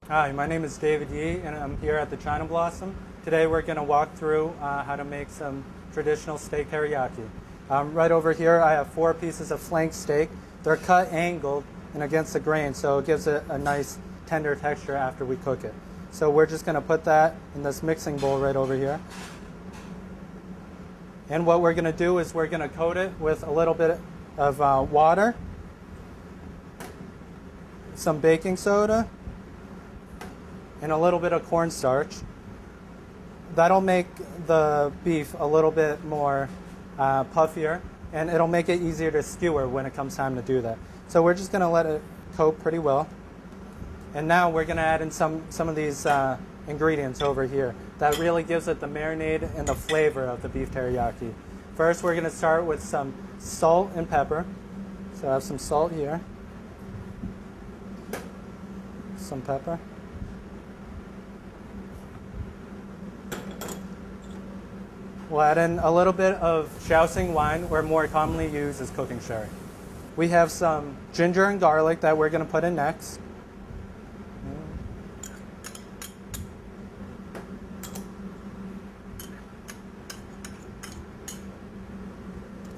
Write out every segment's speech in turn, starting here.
Hi, my name is David Yee, and I'm here at the China Blossom. Today we're going to walk through how to make some traditional steak teriyaki. Right over here I have 4 pieces of flank steak. They're cut angled and against the grain, so it gives it a nice tender texture after we cook it. So we're just going to put that in this mixing bowl right over here. And what we're going to do is we're going to coat it with a little bit of water, some baking soda, and a little bit of cornstarch. That'll make the beef a little bit more puffier, and it'll make it easier to skewer when it comes time to do that. So we're just going to let it coat pretty well. And now we're going to add in some of these ingredients over here. That really gives it the marinade and the flavor of the beef teriyaki. First, we're going to start with some salt and pepper. So I have some salt here, some pepper. We'll add in a little bit of shaoxing wine, or more commonly used as cooking sherry. We have some ginger and garlic that we're going to put in next.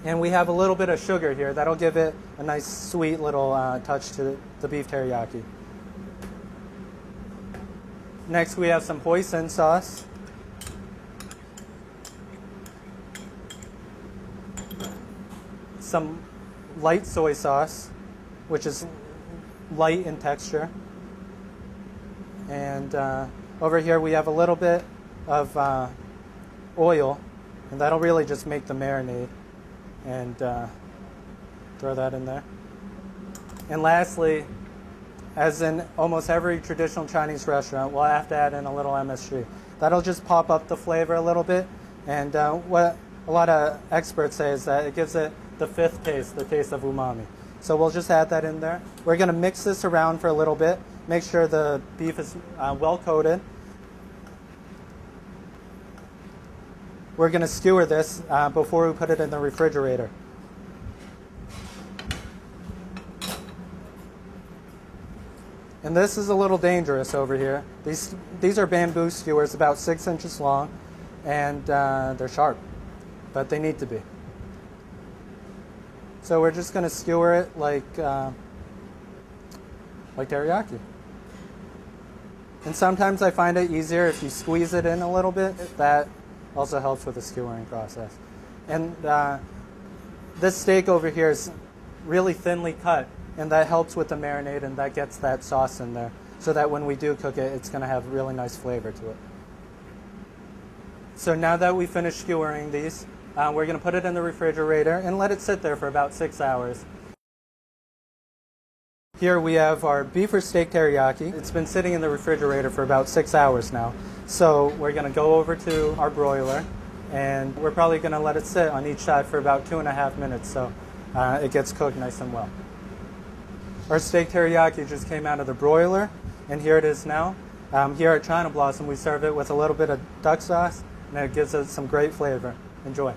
And we have a little bit of sugar here. That'll give it a nice sweet little touch to the beef teriyaki. Next we have some hoisin sauce. Some light soy sauce, which is light in texture. And over here we have a little bit of oil, and that'll really just make the marinade. And throw that in there. And lastly, as in almost every traditional Chinese restaurant, we'll have to add in a little MSG. That'll just pop up the flavor a little bit, and what a lot of experts say is that it gives it the 5th taste, the taste of umami. So we'll just add that in there. We're going to mix this around for a little bit, make sure the beef is well coated. We're going to skewer this before we put it in the refrigerator. And this is a little dangerous over here. These are bamboo skewers, about 6 inches long, and they're sharp, but they need to be. So we're just going to skewer it like teriyaki. And sometimes I find it easier if you squeeze it in a little bit. That also helps with the skewering process. And this steak over here is really thinly cut, and that helps with the marinade, and that gets that sauce in there, so that when we do cook it, it's going to have really nice flavor to it. So now that we finished skewering these, we're going to put it in the refrigerator and let it sit there for about 6 hours. Here we have our beef or steak teriyaki. It's been sitting in the refrigerator for about 6 hours now. So we're going to go over to our broiler, and we're probably going to let it sit on each side for about 2.5 minutes so it gets cooked nice and well. Our steak teriyaki just came out of the broiler, and here it is now. Here at China Blossom, we serve it with a little bit of duck sauce, and it gives it some great flavor. Enjoy.